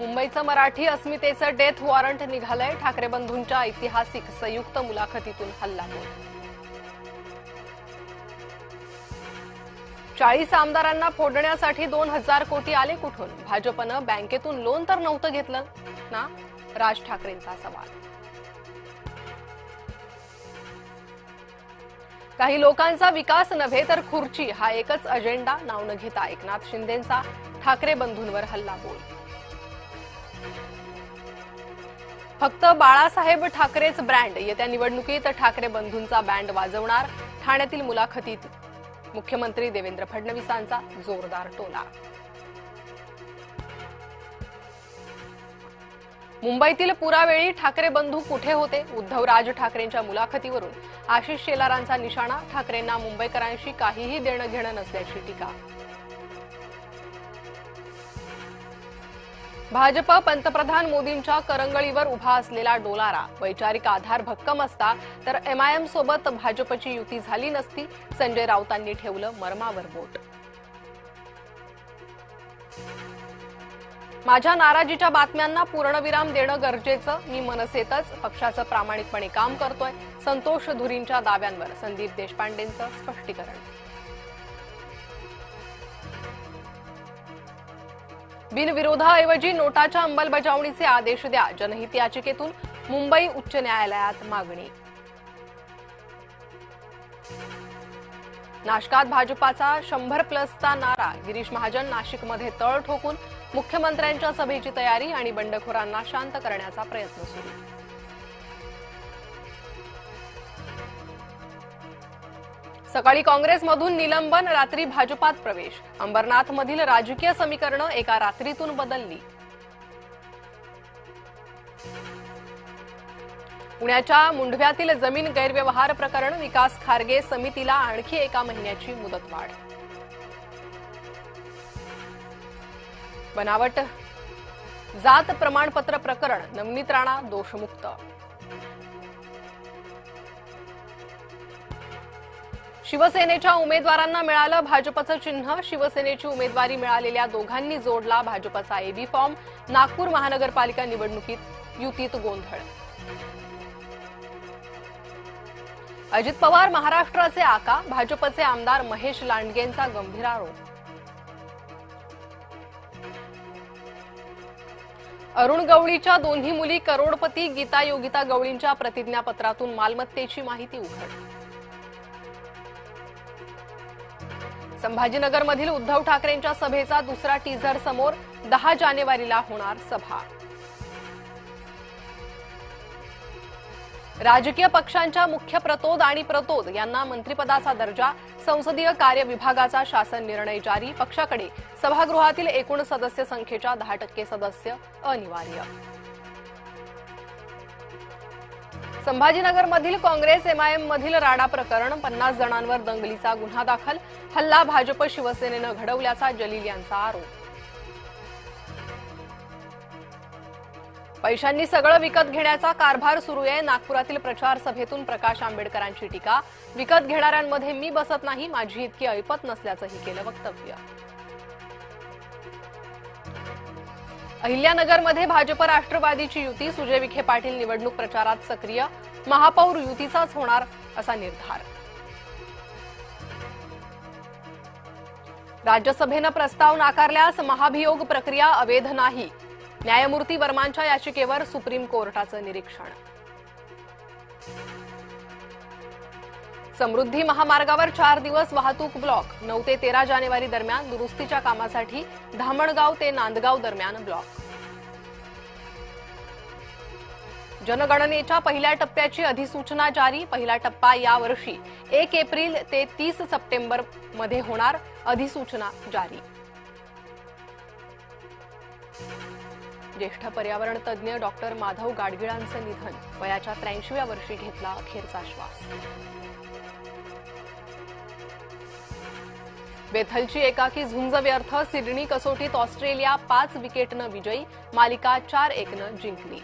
मुंबईचं Marathi अस्मितेचं death warrant निघालंय. ठाकरे बंधूंच्या ऐतिहासिक संयुक्त मुलाखतीतून हल्लाबोल. 40 आमदारांना फोडण्यासाठी 2000 कोटी आले कुठून? भाजपनं बँकेतून लोन तर नव्हतं घेतलं ना? राज ठाकरेंचा सवाल. काही लोकांचा विकास नव्हे तर खुर्ची हा एकच अजेंडा. नाव न घेता एकनाथ शिंदेंचा ठाकरे बंधूंवर हल्लाबोल. फक्त बाळासाहेब ठाकरेच ब्रँड. येत्या निवडणुकीत ठाकरे बंधूंचा बँड वाजवणार. ठाण्यातील मुलाखतीत मुख्यमंत्री देवेंद्र फडणवीसांचा जोरदार टोला. मुंबईतील पुरावेळी ठाकरे बंधू कुठे होते? उद्धव राज ठाकरेंच्या मुलाखतीवरून आशिष शेलारांचा निशाणा. ठाकरेंना मुंबईकरांशी काहीही देणं घेणं नसल्याची टीका. भाजप पंतप्रधान मोदींच्या करंगळीवर उभा असलेला डोलारा. वैचारिक आधार भक्कम असता तर एमआयएम सोबत भाजपची युती झाली नसती. संजय राऊतांनी ठेवलं मर्मावर बोट. माझ्या नाराजीच्या बातम्यांना पूर्णविराम देणं गरजेचं. मी मनसेतच पक्षाचं प्रामाणिकपणे काम करतोय. संतोष धुरींच्या दाव्यांवर संदीप देशपांडेंचं स्पष्टीकरण. बिनविरोधाऐवजी नोटाच्या अंमलबजावणीचे आदेश द्या. जनहित याचिकेतून मुंबई उच्च न्यायालयात मागणी. नाशकात भाजपाचा 100+ नारा. गिरीश महाजन नाशिकमध्ये तळ ठोकून मुख्यमंत्र्यांच्या सभेची तयारी आणि बंडखोरांना शांत करण्याचा प्रयत्न सुरू. सकाळी काँग्रेसमधून निलंबन, रात्री भाजपात प्रवेश. अंबरनाथमधील राजकीय समीकरणं एका रात्रीतून बदलली. पुण्याच्या मुंढव्यातील जमीन गैरव्यवहार प्रकरण. विकास खारगे समितीला आणखी 1 महिन्याची मुदतवाढ. बनावट जात प्रमाणपत्र प्रकरण. नवनीत राणा दोषमुक्त. शिवसेनेच्या उमेदवारांना मिळालं भाजपचं चिन्ह. शिवसेनेची उमेदवारी मिळालेल्या दोघांनी जोडला भाजपचा एबी फॉर्म. नागपूर महानगरपालिका निवडणुकीत युतीत गोंधळ. अजित पवार महाराष्ट्राचे आका. भाजपचे आमदार महेश लांडगेंचा गंभीर आरोप. अरुण गवळीच्या दोन्ही मुली करोडपती. गीता योगिता गवळींच्या प्रतिज्ञापत्रातून मालमत्तेची माहिती उघड. संभाजीनगरमधील उद्धव ठाकरेंच्या सभेचा दुसरा टीझर समोर. 10 जानेवारीला होणार सभा. राजकीय पक्षांच्या मुख्य प्रतोद आणि प्रतोद यांना मंत्रिपदाचा दर्जा. संसदीय कार्य विभागाचा शासन निर्णय जारी. पक्षाकडे सभागृहातील एकूण सदस्य संख्येच्या 10% सदस्य अनिवार्य. संभाजीनगरमधील काँग्रेस एमआयएम मधील राडा प्रकरण. 50 जणांवर दंगलीचा गुन्हा दाखल. हल्ला भाजप शिवसेनेनं घडवल्याचा जलील यांचा आरोप. पैशांनी सगळं विकत घेण्याचा कारभार सुरू आहे. नागपुरातील प्रचार सभेतून प्रकाश आंबेडकरांची टीका. विकत घेणाऱ्यांमध्ये मी बसत नाही. माझी इतकी ऐपत नसल्याचंही केलं वक्तव्य. अहिल्यानगरमध्ये भाजप राष्ट्रवादीची युती. सुजय विखे पाटील निवडणूक प्रचारात सक्रिय. महापौर युतीचाच होणार असा निर्धार. राज्यसभेनं प्रस्ताव नाकारल्यास महाभियोग प्रक्रिया अवैध नाही. न्यायमूर्ती वर्मांच्या याचिकेवर सुप्रीम कोर्टाचं निरीक्षण. समृद्धी महामार्गावर 4 दिवस वाहतूक ब्लॉक. 9 ते 13 जानेवारी दरम्यान दुरुस्तीच्या कामासाठी धामणगाव ते नांदगाव दरम्यान ब्लॉक. जनगणनेच्या पहिल्या टप्प्याची अधिसूचना जारी. पहिला टप्पा यावर्षी 1 एप्रिल ते 30 सप्टेंबर मध्ये होणार. अधिसूचना जारी. ज्येष्ठ पर्यावरण तज्ज्ञ डॉक्टर माधव गाडगिळांचं निधन. वयाच्या 83व्या वर्षी घेतला अखेरचा श्वास. बेथलची एकाकी झुंज व्यर्थ. सिडनी कसोटीत ऑस्ट्रेलिया 5 विकेटनं विजयी. मालिका 4-1नं जिंकली.